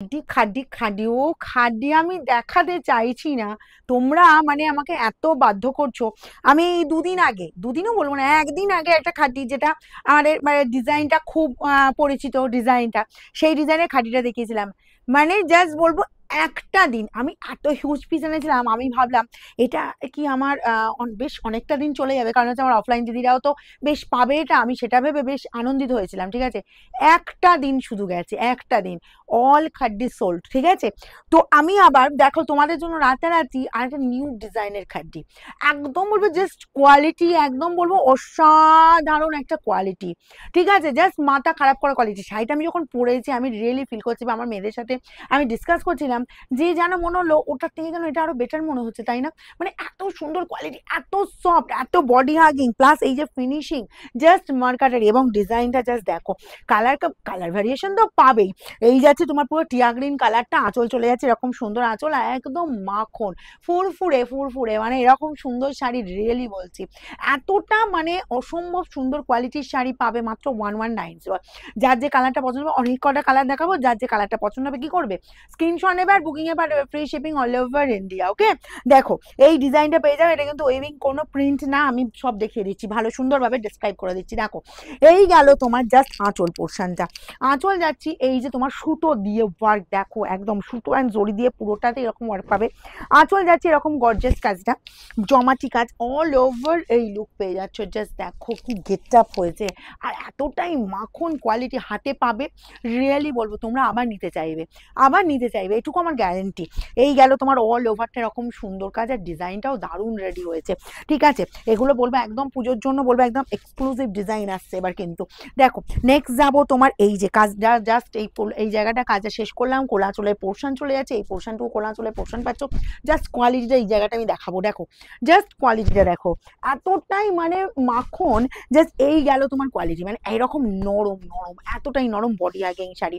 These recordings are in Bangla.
খাড্ডি খাড্ডি খাড্ডি ও খাড্ডি আমি দেখাতে চাইছি না, তোমরা মানে আমাকে এত বাধ্য করছো। আমি এই দুদিন আগে, দুদিনও বলবো না, একদিন আগে একটা খাড্ডি, যেটা আমাদের মানে ডিজাইনটা খুব পরিচিত ডিজাইনটা, সেই ডিজাইনের খাড্ডিটা দেখিয়েছিলাম। মানে জাস্ট বলবো, একটা দিন আমি এত হিউজ পিস এনেছিলাম, আমি ভাবলাম এটা কি আমার বেশ অনেকটা দিন চলে যাবে, কারণ হচ্ছে আমার অফলাইন দিদিরাও তো বেশ পাবে এটা, আমি সেটা ভেবে বেশ আনন্দিত হয়েছিলাম। ঠিক আছে, একটা দিন শুধু গেছে, একটা দিন, অল খাড্ডি সোল্ড। ঠিক আছে, তো আমি আবার দেখো তোমাদের জন্য রাতারাতি আর একটা নিউ ডিজাইনের খাড্ডি, একদম বলবো জাস্ট কোয়ালিটি, একদম বলবো অসাধারণ একটা কোয়ালিটি। ঠিক আছে, জাস্ট মাথা খারাপ করা কোয়ালিটি। শাড়িটা আমি যখন পরেছি আমি রিয়েলি ফিল করছি, বা আমার মেয়েদের সাথে আমি ডিসকাস করছিলাম, যে যেন মনে হলো ওটার থেকে যেন এটা আরো বেটার মনে হচ্ছে, তাই না? মানে এত সুন্দর কোয়ালিটি, এত সফট, এত বডি হাগিং, প্লাস এই যে ফিনিশিং, জাস্ট মার্কাটারি, এবং ডিজাইনটা জাস্ট দেখো। কালার কালার ভ্যারিয়েশন তো পাবেই। এই যাচ্ছে তোমার পুরো টিয়া গ্রিন কালারটা, আঁচল চলে যাচ্ছে এরকম সুন্দর আঁচল, একদম মাখন ফুরফুরে ফুরফুরে, মানে এরকম সুন্দর শাড়ি রিয়েলি বলছি, এতটা মানে অসম্ভব সুন্দর কোয়ালিটির শাড়ি পাবে মাত্র 1190। যার যে কালারটা পছন্দ হবে, অনেক কটা কালার দেখাবো, যার যে কালারটা পছন্দ হবে কি করবে, স্ক্রিনশট নেবে আর বুকিং এ পাঠাবে, free shipping all over India. Okay, দেখো এই ডিজাইনটা পেয়ে যাবে, এটা কিন্তু ওয়েভিং কোনো প্রিন্ট না, আমি সব দেখিয়ে দিচ্ছি, ভালো সুন্দরভাবে ডিসক্রাইব করে দিচ্ছি। দেখো এই গেল তোমার জাস্ট আঁচল পোর্শনটা, আঁচল যাচ্ছি এই যে তোমার সুতো দিয়ে ওয়ার্ক, দেখো একদম সুতো অ্যান্ড জড়ি দিয়ে পুরোটাতে এরকম ওয়ার্ক পাবে। আঁচল যাচ্ছে এরকম গর্জিয়াস কাজটা, জমাটি কাজ অল ওভার, এই লুক পেয়ে যাচ্ছ। জাস্ট দেখো কি গেট আপ হয়েছে, আর এতটাই মাখন কোয়ালিটি হাতে পাবে, রিয়েলি বলবো তোমরা আবার নিতে চাইবে, আবার নিতে চাইবে, এটুকু আমার গ্যারেন্টি। এই গেল তোমার অল ওভারটা এরকম সুন্দর কাজ, আর ডিজাইনটাও দারুণ রেডি হয়েছে। ঠিক আছে, এগুলো বলবো একদম পুজোর জন্য, বলবো একদম এক্সক্লুসিভ ডিজাইন আসছে এবার কিন্তু। দেখো নেক্সট যাবো তোমার এই যে কাজটা, জাস্ট এই জায়গাটা কাজটা শেষ করলাম, কোলা চুলের পোর্শন চলে যাচ্ছে, এই পোর্শনটুকু কোলা চুলের পোর্শন পাচ্ছ। জাস্ট কোয়ালিটিটা এই জায়গাটা আমি দেখাবো, দেখো জাস্ট কোয়ালিটিটা দেখো, এতটাই মানে মাখন। জাস্ট এই গেল তোমার কোয়ালিটি, মানে এইরকম নরম নরম, এতটাই নরম বডি আগেং শাড়ি।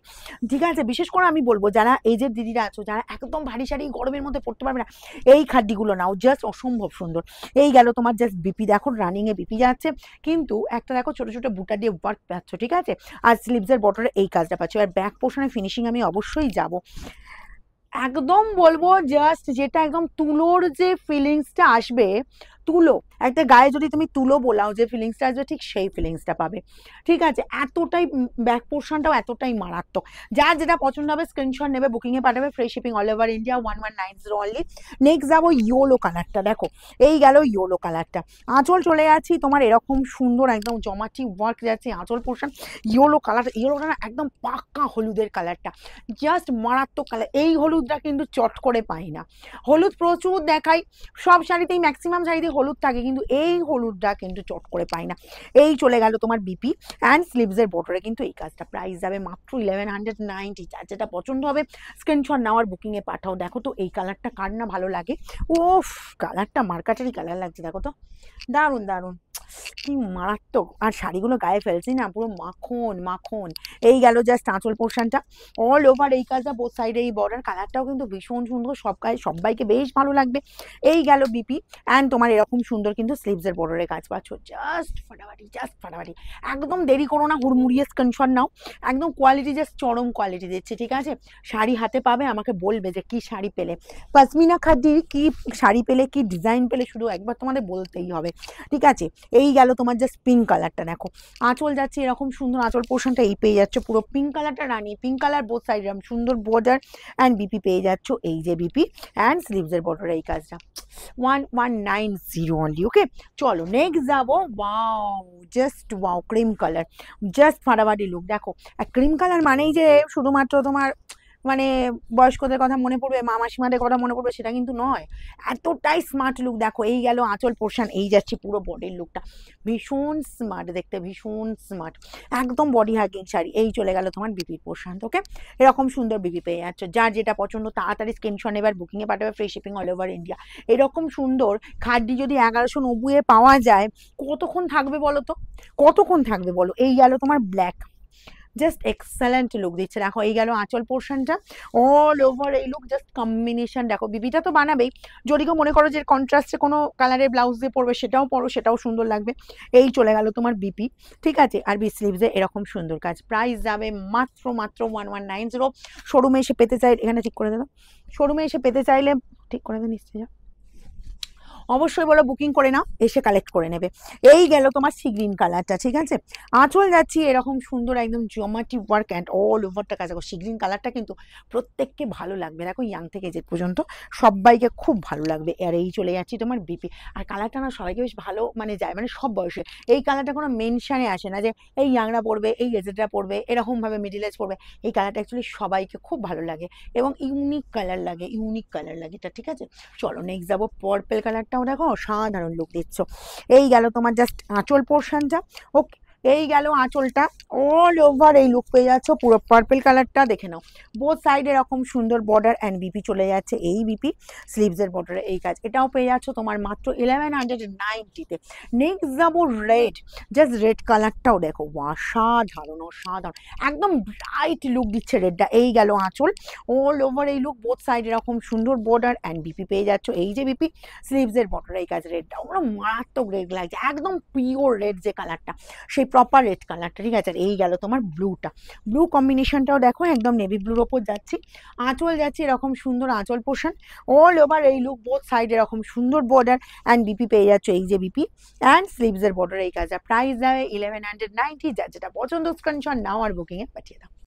ঠিক আছে, বিশেষ করে আমি বলবো যারা এজের দিদিরা আছো, যারা একদম ভারী শাড়ি গরমের মধ্যে পড়তে পারবে না, এই খাড্ডিগুলো নাও, জাস্ট অসম্ভব সুন্দর। এই গেল তোমার জাস্ট বিপি, দেখো রানিং এ বিপি যাচ্ছে, কিন্তু একটা দেখো ছোট ছোট বুটা দিয়ে ওয়ার্ক পাচ্ছ। ঠিক আছে, আর স্লিভসের বটরে এই কাজটা পাচ্ছ, আর ব্যাক পোর্শনে ফিনিশিং আমি অবশ্যই যাব, একদম বলবো জাস্ট যেটা একদম তুলোর যে ফিলিংসটা আসবে, তুলো একটা গায়ে যদি তুমি তুলো বোলাও, যে ফিলিংসটা আসবে ঠিক সেই ফিলিংসটা পাবে। ঠিক আছে, এতটাই ব্যাক পোর্শনটাও এতটাই মারাত্মক। যার যেটা পছন্দ হবে স্ক্রিনশট নেবে, বুকিং এ পাঠাবে, free shipping all over India, 1190 only. Next যাবো ইয়োলো কালারটা, দেখো এই গেল ইয়োলো কালারটা। আঁচল চলে যাচ্ছি তোমার এরকম সুন্দর একদম জমাটি ওয়ার্ক যাচ্ছে আঁচল পোর্শন, ইয়োলো কালার, ইয়োলোটা না একদম পাক্কা হলুদের কালারটা, জাস্ট মারাত্মক কালার। এই হলুদটা কিন্তু চট করে পাই না, হলুদ প্রচুর দেখাই, সব শাড়িতেই ম্যাক্সিমাম শাড়িতে হলুদ থাকে, কিন্তু এই হলুদটা কিন্তু চট করে পাই না। এই চলে গেল তোমার বিপি অ্যান্ড স্লিভসের বর্ডারে কিন্তু এই কাজটা, প্রাইস যাবে মাত্র 1190। যার যেটা পছন্দ হবে স্ক্রিনশট নেওয়ার বুকিং এ পাঠাও। দেখো তো এই কালারটা কার না ভালো লাগে, ওফ কালারটা মার্কাটারি কালার লাগছে, দেখো তো দারুণ দারুণ, কি মারাত্মক। আর শাড়িগুলো গায়ে ফেলছি না, পুরো মাখন মাখন। এই গেল জাস্ট আঁচল পোর্শনটা, অল ওভার এই কাজটা, বোথ সাইডে এই বর্ডার, কালারটাও কিন্তু ভীষণ সুন্দর, সব গায়ে সবাইকে বেশ ভালো লাগবে। এই গেল বিপি অ্যান্ড তোমার এরকম সুন্দর কিন্তু স্লিভসের বর্ডারে কাজ পাচ্ছ, জাস্ট ফাটাফাটি, জাস্ট ফাটাফাটি। একদম দেরি করো না, হুড়মুড়িয়ে স্ক্রিনশট নাও, একদম কোয়ালিটি জাস্ট চরম কোয়ালিটি দিচ্ছে। ঠিক আছে, শাড়ি হাতে পাবে, আমাকে বলবে যে কি শাড়ি পেলে, পশমিনা খাদির কি শাড়ি পেলে, কি ডিজাইন পেলে, শুধু একবার তোমাদের বলতেই হবে। ঠিক আছে, এই গেল তোমার জাস্ট পিঙ্ক কালারটা, দেখো আঁচল যাচ্ছে এরকম সুন্দর, আঁচল পোর্শনটা এই পেয়ে যাচ্ছ পুরো পিঙ্ক কালারটা, রানী পিঙ্ক কালার, বোথ সাইড এরকম সুন্দর বর্ডার অ্যান্ড বিপি পেয়ে যাচ্ছ, এই যে বিপি অ্যান্ড স্লিভসের বর্ডার এই কাজটা, 1190 অনলি। ওকে, চলো নেক্সট যাবো, wow just wow cream colour, just ফাটাফাটি লুক। দেখো ক্রিম কালার মানেই যে শুধুমাত্র তোমার মানে বয়স্কদের কথা মনে পড়বে, মা মাসিমাদের কথা মনে পড়বে, সেটা কিন্তু নয়, এতটাই স্মার্ট লুক। দেখো এই গেল আঁচল পোর্শন, এই যাচ্ছে পুরো বডির লুকটা, ভীষণ স্মার্ট দেখতে, ভীষণ স্মার্ট, একদম বডি হাগিং শাড়ি। এই চলে গেল তোমার বিপির পোর্শন। ওকে, এরকম সুন্দর বিপি পেয়ে যাচ্ছ, যার যেটা পছন্দ তাড়াতাড়ি স্ক্রিনশট এবার বুকিংয়ে পাঠাবে, free shipping all over India. এরকম সুন্দর খাড্ডি যদি 1190 পাওয়া যায়, কতক্ষণ থাকবে বলো তো, কতক্ষণ থাকবে বলো। এই গেল তোমার ব্ল্যাক, জাস্ট এক্সেলেন্ট লুক দিচ্ছে। দেখো এই গেল আঁচল পোর্শনটা, অল ওভার এই লুক, জাস্ট কম্বিনেশন দেখো। বিবিটা তো বানাবেই, যদি কেউ মনে করো যে কন্ট্রাস্টে কোনো কালারের ব্লাউজ দিয়ে পরবে সেটাও পরো, সেটাও সুন্দর লাগবে। এই চলে গেল তোমার বিপি, ঠিক আছে। আর বি স্লিভসে এরকম সুন্দর কাজ। প্রাইস যাবে মাত্র মাত্র 1190। শোরুমে এসে পেতে চাই, এখানে ঠিক করে দেবো, শোরুমে এসে পেতে চাইলে ঠিক করে দেন নিশ্চয়ই, অবশ্যই বলো বুকিং করে নাও, এসে কালেক্ট করে নেবে। এই গেল তোমার সি গ্রিন কালারটা, ঠিক আছে। আঁচল যাচ্ছি এরকম সুন্দর একদম জিওমেট্রি ওয়ার্ক অ্যান্ড অল ওভারটা কাজ। দেখো সি গ্রিন কালারটা কিন্তু প্রত্যেককে ভালো লাগবে, দেখো ইয়াং থেকে যে পর্যন্ত সবাইকে খুব ভালো লাগবে। আর এই চলে যাচ্ছি তোমার বিপি, আর কালারটা না সবাইকে বেশ ভালো মানে যায়, মানে সব বয়সে এই কালারটা কোনো মেনশানে আসে না যে এই ইয়াংরা পড়বে, এই এজেডরা পড়বে, এরকমভাবে মিডিল এজ পড়বে। এই কালারটা অ্যাকচুয়ালি সবাইকে খুব ভালো লাগে এবং ইউনিক কালার লাগে, ইউনিক কালার লাগে এটা, ঠিক আছে। চলো নেক্সট যাবো পার্পেল কালারটাও দেখো অসাধারণ লুক দিচ্ছ। এই গেল তোমার জাস্ট আঁচল পোর্শনটা, ওকে। এই গেল আঁচলটা, অল ওভার এই লুক পেয়ে যাচ্ছ পুরো পার্পেল কালারটা, দেখে নাও। বোথ সাইড এরকম সুন্দর বর্ডার অ্যান্ড বিপি চলে যাচ্ছে, এই বিপি স্লিভসের বর্ডারে এই কাজ, এটাও পেয়ে যাচ্ছ তোমার মাত্র 1190-তে। নেক্সট যাবো রেড, জাস্ট রেড কালারটাও দেখো অসাধারণ অসাধারণ, একদম ব্রাইট লুক দিচ্ছে রেডটা। এই গেল আঁচল, অল ওভার এই লুক, বোথ সাইড এরকম সুন্দর বর্ডার অ্যান্ড বিপি পেয়ে যাচ্ছ, এই যে বিপি স্লিভসের বর্ডার এই কাজ। রেডটা ওরা মারাত্মক রেড লাগছে, একদম পিওর রেড যে কালারটা, সেই প্রপার রেড কালারটা, ঠিক আছে। আর এই গেল তোমার ব্লুটা, ব্লু কম্বিনেশনটাও দেখো একদম নেভি ব্লুর ওপর যাচ্ছি। আঁচল যাচ্ছে এরকম সুন্দর আঁচল পোর্শন, অল ওভার এই লুক, বোথ সাইড এরকম সুন্দর বর্ডার অ্যান্ড বিপি পেয়ে যাচ্ছ, এই যে বিপি অ্যান্ড স্লিভসের বর্ডার এই কাজ। প্রাইস দেয় 1190। যার যেটা পছন্দ স্ক্রিনশট নাও আর বুকিংয়ে পাঠিয়ে দাও।